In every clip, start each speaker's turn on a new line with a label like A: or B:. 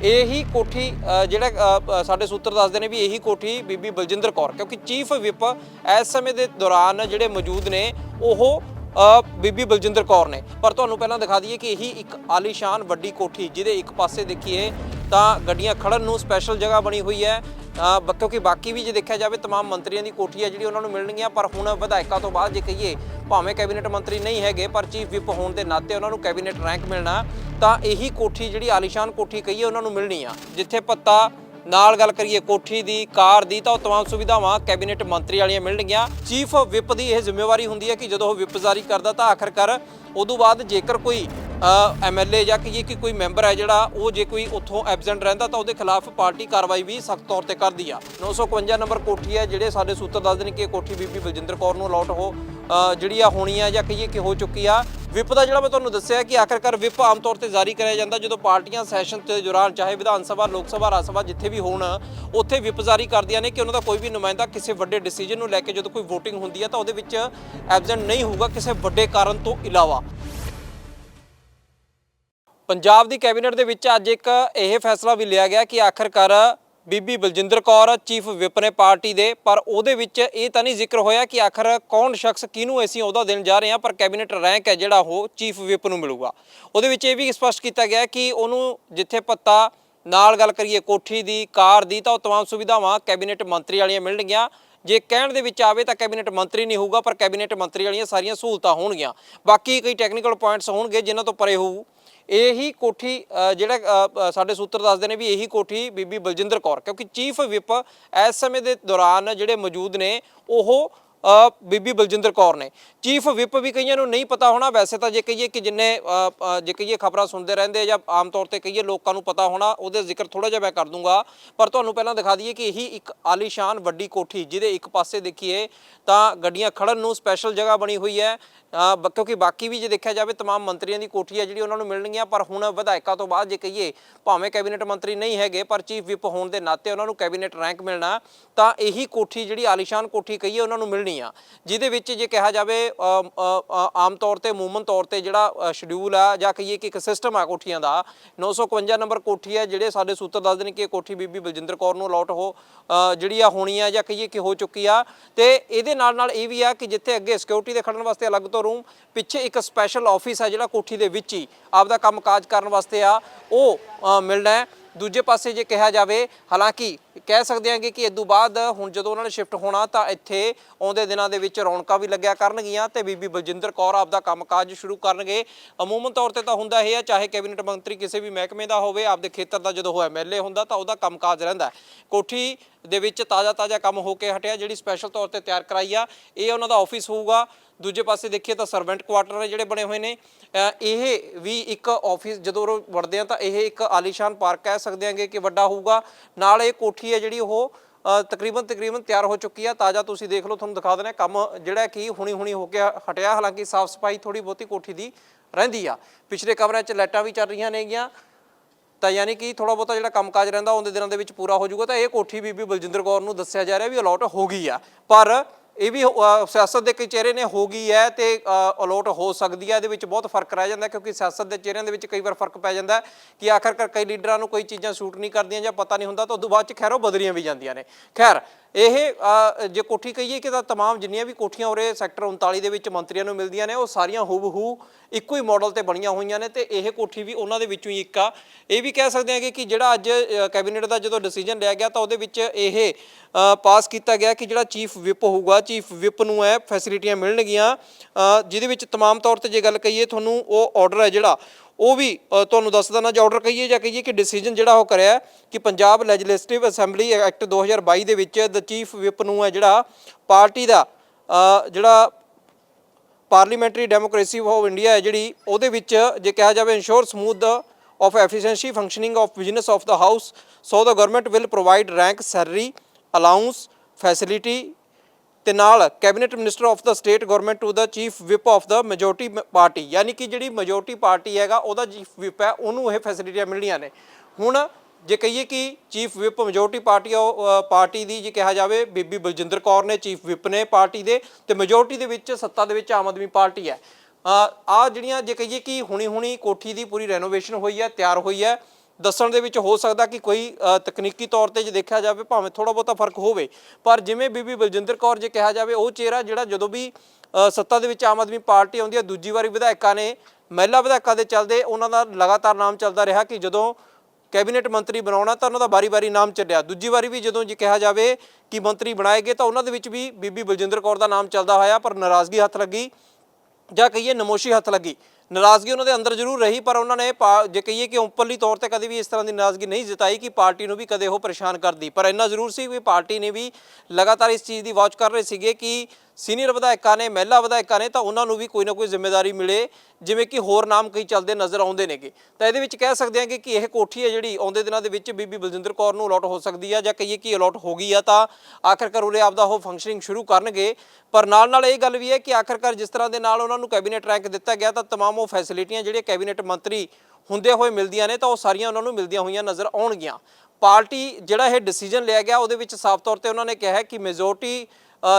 A: यही कोठी ਜਿਹੜਾ ਸਾਡੇ ਸੂਤਰ ਦੱਸਦੇ ਨੇ ਵੀ ਇਹੀ ਕੋਠੀ ਬੀਬੀ ਬਲਜਿੰਦਰ ਕੌਰ ਕਿਉਂਕਿ ਚੀਫ ਵਿਪ ਇਸ ਸਮੇਂ ਦੇ ਦੌਰਾਨ ਜਿਹੜੇ ਮੌਜੂਦ ਨੇ ਉਹ ਬੀਬੀ ਬਲਜਿੰਦਰ ਕੌਰ ਨੇ। ਪਰ ਤੁਹਾਨੂੰ ਪਹਿਲਾਂ ਦਿਖਾ ਦਈਏ ਕਿ ਇਹੀ ਇੱਕ ਆਲੀਸ਼ਾਨ ਵੱਡੀ ਕੋਠੀ ਜਿਹਦੇ ਇੱਕ ਪਾਸੇ ਦੇਖੀਏ ਤਾਂ ਗੱਡੀਆਂ ਖੜਨ ਨੂੰ ਸਪੈਸ਼ਲ ਜਗ੍ਹਾ ਬਣੀ ਹੋਈ ਹੈ क्योंकि बाकी भी जो देखा जाए तमाम मंत्रियों की कोठी है जी उन्होंने मिलनियां पर हुण विधायकों तो बाद जे कहिए भावें कैबिनेट मंत्री नहीं है पर चीफ विप होने के नाते उन्होंने कैबिनेट रैंक मिलना तो यही कोठी जी आलीशान कोठी कहिए उन्होंने मिलनी आ जिथे पत्ता नाल गल करिए कोठी दी कार दी तो तमाम सुविधावां कैबिनेट मंत्री वालियां मिलणगियां। चीफ विप की यह जिम्मेवारी हुंदी है कि जदों विप जारी करदा तां आखिरकार उदों बाद जेकर कोई MLA या कहिए कि कोई मैंबर है जोड़ा वो जे कोई उत्थों एबसेंट रहिंदा तो उसके खिलाफ पार्टी कार्रवाई भी सख्त तौर पर करती है। 951 नंबर कोठी है जिहड़े साडे सूत्र दसदे ने कि कोठी बीबी बलजिंदर कौर नूं अलॉट हो जिहड़ी होनी है या कहिए कि हो चुकी आ। विप का जिहड़ा मैं तुहानूं दस्सिआ कि आखिरकार विप आम तौर पर जारी कराया जाता जो पार्टियां सैशन के दौरान चाहे विधान सभा लोक सभा राज सभा जिथे भी होण उत्थे विप जारी करदियां ने कि उन्हां दा कोई भी नुमाइंदा किसी वड्डे डिसीजन नूं लैके जो कोई वोटिंग हुंदी है तो उहदे विच एबसेंट नहीं होगा किसी वड्डे कारण तो इलावा। पंजाब दी कैबिनेट दे विच अज एक यह फैसला भी लिया गया कि आखिरकार बीबी बलजिंदर कौर चीफ विप ने पार्टी दे पर उहदे विच ये तो नहीं जिक्र होया कि आखिर कौन शख्स किनूं असीं अहुदा देण जा रहे हैं पर कैबिनेट रैंक है जिहड़ा वो चीफ विप नूं मिलूगा। उहदे विच ये भी स्पष्ट किया गया कि उहनूं जिथे पत्ता नाल गल करिए कोठी दी कार दी तो तमाम सुविधावां कैबिनेट मंत्री वालियां मिलणगियां। जे कहण दे विच आवे तां कैबिनेट मंत्री नहीं होऊगा पर कैबिनेट मंत्री वालियां सारियां सहूलतां होणगियां। बाकी कई टैक्नीकल पॉइंट्स होणगे जिन्हां तो परे होऊ। यही कोठी जिहड़ा साडे सूत्र दसदे ने भी यही कोठी बीबी बलजिंदर कौर क्योंकि चीफ विप इस समय के दौरान जिहड़े मौजूद ने वो बीबी बलजिंदर कौर ने। चीफ विप भी कईयां नूं नहीं पता होना वैसे तो जे कहिए कि जिन्ने जे कहिए खबरां सुनते रहंदे या आम तौर पर कहिए लोगों नूं पता होना उहदे जिक्र थोड़ा जिहा मैं कर दूंगा पर तुहानूं पहलां दिखा दईए कि यही एक आलीशान वड्डी कोठी जिहदे एक पासे देखिए तां गड्डियां खड़न नूं स्पैशल जगह बनी हुई है क्योंकि बाकी भी जो देखा जाए तमाम मंत्रियों की कोठी है जी उन्होंने मिलनियां पर हुण विधायकों तो बाद जे कहिए भावें कैबिनेट मंत्री नहीं है पर चीफ विप होने के नाते उन्होंने कैबिनेट रैंक मिलना तो यही कोठी जी आलीशान कोठी कहिए उन्होंने मिलनी आ जिहदे विच जे कहा जाए आम तौर पर मूवमन तौर पर जिहड़ा शेड्यूल आ जां कहिए कि एक सिस्टम आ कोठियां दा 951 नंबर कोठी है जिहड़े साडे सूत्र दसदे ने कि कोठी बीबी बलजिंदर कौर नूं अलॉट हो जिहड़ी होनी है जां कहिए कि हो चुकी आ। ते इहदे नाल नाल इह भी आ कि जिथे अगे सिक्योरिटी दे खड़न वास्ते अलग तो रूम पिछे एक स्पैशल ऑफिस है जिहड़ा कोठी दे विच ही आपदा काम काज करन वास्ते आ वो मिलना है। दूजे पासे जे कहा जाए हालांकि कह सकते हैं कि इदों बाद हुण जदों उन्होंने शिफ्ट होना तो इत्थे आउंदे दिनां दे विच रौनकां भी लग्या करनगियां ते बीबी बलजिंदर कौर आपदा काम काज शुरू करनगे। अमूमन तौर पर तो हुंदा इह है चाहे कैबिनेट मंत्री किसी भी महकमे का होवे आपदे खेतर का जदों MLA हुंदा तां उहदा काम काज रहिंदा कोठी दे विच ताज़ा काम होके हटिया जिहड़ी स्पैशल तौर पर तैयार कराई आ ये उन्हां दा ऑफिस होऊगा। दूजे पासे देखिए तो सर्वेंट क्वार्टर है जिहड़े बने हुए ने यह भी एक ऑफिस जदों वड़दे हैं तो यह एक आलीशान पार्क कह सकते हैं कि वड्डा होऊगा। नाल ये कोठी है जिहड़ी वो तकरीबन तैयार हो चुकी है ताज़ा तुसीं देख लो तुहानूं दिखा देना काम जिहड़ा कि हुणी होके हटिया हालांकि साफ सफाई थोड़ी बहुती कोठी दी रहिंदी आ। पिछले कमरे च लाइटां भी चल रही नेगियां तो यानी कि थोड़ा बहुता जो काम काज रहिंदा आउंदे दिनां दे विच पूरा हो जाऊगा। तो यह कोठी बीबी बलजिंदर कौर नूं दस्सिया जा रहा भी अलॉट हो गई आ पर ये भी सियासत के चेहरे ने हो गई है तो अलॉट हो सकती है। ये बहुत फर्क रह जाता है क्योंकि सियासत के चेहरों के कई बार फर्क पै जाता है कि आखिरकार कई लीडर को कोई चीज़ां सूट नहीं करदियां या पता नहीं होंदा तो उस बाद खैर वो बदलियां भी जांदियां ने। खैर यह जो कोठी कहिए कि तमाम जिन्नियां भी कोठियां उरे सैक्टर 39 के मंत्रियों को मिलदियां ने वो सारियां हूबहू इक्को ही मॉडल ते बणियां होईयां ने ते यह कोठी भी उन्हां दे विचों ही एक आ। ये भी कह सकते हैं कि जिहड़ा अज कैबिनेट का जो डिसीजन लिया गया तो उहदे विच यह पास किया गया कि जिहड़ा चीफ विप होऊगा चीफ विप नूं है फैसिलिटियां मिलणगियां जिहदे विच तमाम तौर पर जे गल कहिए तुहानूं वो ऑर्डर है जिहड़ा वो भी तुहानूं दस देना जो ऑर्डर कहिए या कहिए कि डिसीजन जिहड़ा वो कराया कि पंजाब लैजिस्लेटिव असैंबली एक्ट 2022 दे विच द चीफ विप नूं है जिहड़ा पार्टी दा जिहड़ा पार्लीमेंटरी डेमोक्रेसी ऑफ इंडिया है जिहड़ी उहदे विच जे कहा जाए ensure smooth of efficiency functioning of business of the house so the government will provide rank salary allowance facility ते नाल cabinet minister of the state government to the chief whip of the majority party यानी कि जिहड़ी majority party हैगा उहदा chief whip है उन्होंने यह फैसिलिटियां मिलनियां ने। हुण जे कहिए कि चीफ विप मेजोरिटी पार्टी की जे कहा जाए बीबी बलजिंदर कौर ने चीफ विप ने पार्टी के तो मेजोरिटी के विच सत्ता दे विच आम आदमी पार्टी है। आ जिहड़ियां जे कहिए कि हुणी कोठी की पूरी रेनोवेशन हुई है तैयार हुई है ਦੱਸਣ ਦੇ ਵਿੱਚ ਹੋ ਸਕਦਾ ਕਿ ਕੋਈ ਤਕਨੀਕੀ ਤੌਰ ਤੇ ਜੇ ਦੇਖਿਆ ਜਾਵੇ ਭਾਵੇਂ ਥੋੜਾ ਬਹੁਤਾ ਫਰਕ ਹੋਵੇ, ਪਰ ਜਿਵੇਂ ਬੀਬੀ ਬਲਜਿੰਦਰ ਕੌਰ ਜੇ ਕਿਹਾ ਜਾਵੇ ਉਹ ਚਿਹਰਾ ਜਿਹੜਾ ਜਦੋਂ ਵੀ ਸੱਤਾ ਦੇ ਵਿੱਚ ਆਮ ਆਦਮੀ ਪਾਰਟੀ ਆਉਂਦੀ ਹੈ, ਦੂਜੀ ਵਾਰੀ ਵਿਧਾਇਕਾਂ ਨੇ ਮਹਿਲਾ ਵਿਧਾਇਕਾਂ ਦੇ ਚੱਲਦੇ ਉਹਨਾਂ ਦਾ ਲਗਾਤਾਰ ਨਾਮ ਚੱਲਦਾ ਰਿਹਾ ਕਿ ਜਦੋਂ ਕੈਬਨਿਟ ਮੰਤਰੀ ਬਣਾਉਣਾ ਤਾਂ ਉਹਨਾਂ ਦਾ ਬਾਰੀ-ਬਾਰੀ ਨਾਮ ਚੱਲਿਆ। ਦੂਜੀ ਵਾਰੀ ਵੀ ਜਦੋਂ ਜੇ ਕਿਹਾ ਜਾਵੇ ਕਿ ਮੰਤਰੀ ਬਣਾਏ ਗਏ ਤਾਂ ਉਹਨਾਂ ਦੇ ਵਿੱਚ ਵੀ ਬੀਬੀ ਬਲਜਿੰਦਰ ਕੌਰ ਦਾ ਨਾਮ ਚੱਲਦਾ ਹੋਇਆ, ਪਰ ਨਾਰਾਜ਼ਗੀ ਹੱਥ ਲੱਗੀ ਜਾਂ ਕਹੀਏ ਨਮੋਸ਼ੀ ਹੱਥ ਲੱਗੀ। ਨਾਰਾਜ਼ਗੀ ਉਹਨਾਂ ਦੇ ਅੰਦਰ ਜ਼ਰੂਰ ਰਹੀ, ਪਰ ਉਹਨਾਂ ਨੇ ਜੇ ਕਹੀਏ ਕਿ ਉੱਪਰਲੀ ਤੌਰ ਤੇ ਕਦੇ ਵੀ ਇਸ ਤਰ੍ਹਾਂ ਦੀ ਨਾਰਾਜ਼ਗੀ ਨਹੀਂ ਜਤਾਈ ਕਿ ਪਾਰਟੀ ਨੂੰ ਵੀ ਕਦੇ ਉਹ ਪਰੇਸ਼ਾਨ ਕਰਦੀ। ਪਰ ਇੰਨਾ ਜ਼ਰੂਰ ਸੀ ਵੀ ਪਾਰਟੀ ਨੇ ਵੀ ਲਗਾਤਾਰ ਇਸ ਚੀਜ਼ ਦੀ ਵਾਚ ਕਰ ਰਹੇ ਸੀਗੇ ਕਿ ਸੀਨੀਅਰ ਵਿਧਾਇਕਾਂ ਨੇ, ਮਹਿਲਾ ਵਿਧਾਇਕਾਂ ਨੇ, ਤਾਂ ਉਹਨਾਂ ਨੂੰ ਵੀ ਕੋਈ ਨਾ ਕੋਈ ਜ਼ਿੰਮੇਵਾਰੀ ਮਿਲੇ, ਜਿਵੇਂ ਕਿ ਹੋਰ ਨਾਮ ਕਈ ਚੱਲਦੇ ਨਜ਼ਰ ਆਉਂਦੇ ਨੇਗੇ। ਤਾਂ ਇਹਦੇ ਵਿੱਚ ਕਹਿ ਸਕਦੇ ਹਾਂ ਕਿ ਇਹ ਕੋਠੀ ਹੈ ਜਿਹੜੀ ਆਉਂਦੇ ਦਿਨਾਂ ਦੇ ਵਿੱਚ ਬੀਬੀ ਬਲਜਿੰਦਰ ਕੌਰ ਨੂੰ ਅਲਾਟ ਹੋ ਸਕਦੀ ਆ, ਜਾਂ ਕਹੀਏ ਕਿ ਅਲਾਟ ਹੋ ਗਈ ਆ ਤਾਂ ਆਖਰਕਾਰ ਉਰੇ ਆਪਦਾ ਉਹ ਫੰਕਸ਼ਨਿੰਗ ਸ਼ੁਰੂ ਕਰਨਗੇ। ਪਰ ਨਾਲ ਇਹ ਗੱਲ ਵੀ ਹੈ ਕਿ ਆਖਰਕਾਰ ਜਿਸ ਤਰ੍ਹਾਂ ਦੇ ਨਾਲ ਉਹਨਾਂ ਨੂੰ ਕੈਬਨਿਟ ਰੈਂਕ ਦਿੱਤਾ ਗਿਆ ਤਾਂ ਤਮਾਮ ਉਹ ਫੈਸਿਲਿਟੀਆਂ ਜਿਹੜੀਆਂ ਕੈਬਨਿਟ ਮੰਤਰੀ ਹੁੰਦੇ ਹੋਏ ਮਿਲਦੀਆਂ ਨੇ ਤਾਂ ਉਹ ਸਾਰੀਆਂ ਉਹਨਾਂ ਨੂੰ ਮਿਲਦੀਆਂ ਹੋਈਆਂ ਨਜ਼ਰ ਆਉਣਗੀਆਂ। ਪਾਰਟੀ ਜਿਹੜਾ ਇਹ ਡਿਸੀਜਨ ਲਿਆ ਗਿਆ ਉਹਦੇ ਵਿੱਚ ਸਾਫ਼ ਤੌਰ ਤੇ ਉਹਨਾਂ ਨੇ ਕਿਹਾ ਕਿ ਮੈਜੋਰਟੀ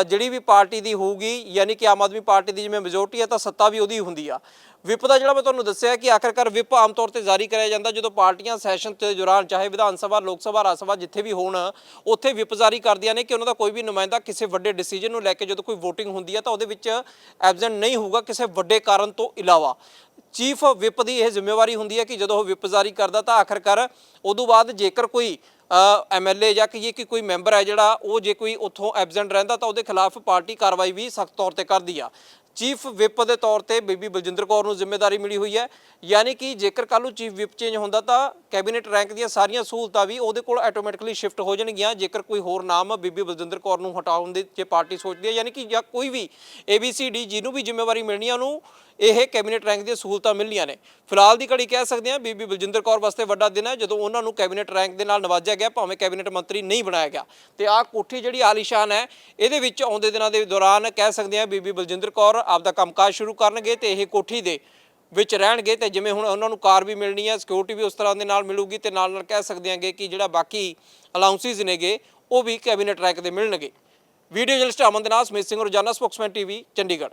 A: ਜਿਹੜੀ ਵੀ ਪਾਰਟੀ ਦੀ ਹੋਊਗੀ, ਯਾਨੀ ਕਿ ਆਮ ਆਦਮੀ ਪਾਰਟੀ ਦੀ ਜਿਵੇਂ ਮੈਜੋਰਟੀ ਹੈ ਤਾਂ ਸੱਤਾ ਵੀ ਉਹਦੀ ਹੁੰਦੀ ਆ। ਵਿਪ ਦਾ ਜਿਹੜਾ ਮੈਂ ਤੁਹਾਨੂੰ ਦੱਸਿਆ ਕਿ ਆਖਰਕਾਰ ਵਿਪ ਆਮ ਤੌਰ ਤੇ ਜਾਰੀ ਕਰਿਆ ਜਾਂਦਾ ਜਦੋਂ ਪਾਰਟੀਆਂ ਸੈਸ਼ਨ ਦੇ ਦੌਰਾਨ, ਚਾਹੇ ਵਿਧਾਨ ਸਭਾ, ਲੋਕ ਸਭਾ, ਰਾਜ ਸਭਾ ਜਿੱਥੇ ਵੀ ਹੋਣ, ਉੱਥੇ ਵਿਪ ਜਾਰੀ ਕਰਦੀਆਂ ਨੇ ਕਿ ਉਹਨਾਂ ਦਾ ਕੋਈ ਵੀ ਨੁਮਾਇੰਦਾ ਕਿਸੇ ਵੱਡੇ ਡਿਸੀਜਨ ਨੂੰ ਲੈ ਕੇ ਜਦੋਂ ਕੋਈ ਵੋਟਿੰਗ ਹੁੰਦੀ ਹੈ ਤਾਂ ਉਹਦੇ ਵਿੱਚ ਐਬਸੈਂਟ ਨਹੀਂ ਹੋਊਗਾ ਕਿਸੇ ਵੱਡੇ ਕਾਰਨ ਤੋਂ ਇਲਾਵਾ। ਚੀਫ ਵਿਪ ਦੀ ਇਹ ਜ਼ਿੰਮੇਵਾਰੀ ਹੁੰਦੀ ਹੈ ਕਿ ਜਦੋਂ ਉਹ ਵਿਪ ਜਾਰੀ ਕਰਦਾ ਤਾਂ ਆਖਰਕਾਰ ਉਦੋਂ ਬਾਅਦ ਜੇਕਰ ਕੋਈ MLA ਜਾਂ ਕਹੀਏ ਕਿ ਕੋਈ ਮੈਂਬਰ ਹੈ ਜਿਹੜਾ ਉਹ ਜੇ ਕੋਈ ਉੱਥੋਂ ਐਬਸੈਂਟ ਰਹਿੰਦਾ ਤਾਂ ਉਹਦੇ ਖਿਲਾਫ ਪਾਰਟੀ ਕਾਰਵਾਈ ਵੀ ਸਖਤ ਤੌਰ ਤੇ ਕਰਦੀ ਆ। ਚੀਫ ਵਿਪ ਦੇ ਤੌਰ ਤੇ ਬੀਬੀ ਬਲਜਿੰਦਰ ਕੌਰ ਨੂੰ ਜ਼ਿੰਮੇਵਾਰੀ ਮਿਲੀ ਹੋਈ ਹੈ, ਯਾਨੀ ਕਿ ਜੇਕਰ ਕੱਲ੍ਹ ਨੂੰ ਚੀਫ ਵਿਪ ਚੇਂਜ ਹੁੰਦਾ ਤਾਂ ਕੈਬਨਿਟ ਰੈਂਕ ਦੀਆਂ ਸਾਰੀਆਂ ਸਹੂਲਤਾਂ ਵੀ ਉਹਦੇ ਕੋਲ ਆਟੋਮੈਟਿਕਲੀ ਸ਼ਿਫਟ ਹੋ ਜਾਣਗੀਆਂ। ਜੇਕਰ ਕੋਈ ਹੋਰ ਨਾਮ ਬੀਬੀ ਬਲਜਿੰਦਰ ਕੌਰ ਨੂੰ ਹਟਾਉਣ ਦੀ ਜੇ ਪਾਰਟੀ ਸੋਚਦੀ ਹੈ, ਯਾਨੀ ਕਿ ਜਾਂ ਕੋਈ ਵੀ ABCD ਜਿਹਨੂੰ ਵੀ ਜ਼ਿੰਮੇਵਾਰੀ ਮਿਲਣੀ ਹੈ ਉਹਨੂੰ ਇਹ ਕੈਬਨਿਟ ਰੈਂਕ ਦੀਆਂ ਸਹੂਲਤਾਂ ਮਿਲਣੀਆਂ ਨੇ। ਫਿਲਹਾਲ ਦੀ ਘੜੀ ਕਹਿ ਸਕਦੇ ਹਾਂ ਬੀਬੀ ਬਲਜਿੰਦਰ ਕੌਰ ਵਾਸਤੇ ਵੱਡਾ ਦਿਨ ਹੈ ਜਦੋਂ ਉਹਨਾਂ ਨੂੰ ਕੈਬਨਿਟ ਰੈਂਕ ਦੇ ਨਾਲ ਨਵਾਜਿਆ ਗਿਆ, ਭਾਵੇਂ ਕੈਬਨਿਟ ਮੰਤਰੀ ਨਹੀਂ ਬਣਾਇਆ ਗਿਆ। ਤੇ ਆਹ ਕੋਠੀ ਜਿਹੜੀ ਆਲੀਸ਼ਾਨ ਹੈ ਇਹਦੇ ਵਿੱਚ ਆਉਂਦੇ ਦਿਨਾਂ ਦੇ ਦੌਰਾਨ ਕਹਿ ਸਕਦੇ ਹਾਂ ਬੀਬੀ ਬਲਜਿੰਦਰ ਕੌਰ ਆਪਦਾ ਕੰਮਕਾਜ ਸ਼ੁਰੂ ਕਰਨਗੇ ਤੇ ਇਹ ਕੋਠੀ ਦੇ ਵਿੱਚ ਰਹਿਣਗੇ। ਤੇ ਜਿਵੇਂ ਹੁਣ ਉਹਨਾਂ ਨੂੰ ਕਾਰ ਵੀ ਮਿਲਣੀ ਹੈ, ਸਿਕਿਉਰਿਟੀ ਵੀ ਉਸ ਤਰ੍ਹਾਂ ਦੇ ਨਾਲ ਮਿਲੂਗੀ ਤੇ ਨਾਲ ਕਹਿ ਸਕਦੇ ਹਾਂਗੇ ਕਿ ਜਿਹੜਾ ਬਾਕੀ ਅਲਾਉਂਸਿਸ ਨੇਗੇ ਉਹ ਵੀ ਕੈਬਨਿਟ ਰੈਂਕ ਦੇ ਮਿਲਣਗੇ। ਵੀਡੀਓ ਜਰਨਲਿਸਟ ਅਮਨ ਦੇ ਨਾਲ ਸਮੇਤ ਸਿੰਘ, ਰੋਜ਼ਾਨਾ ਸਪੋਕਸਮੈਨ TV, ਚੰਡੀਗੜ੍ਹ।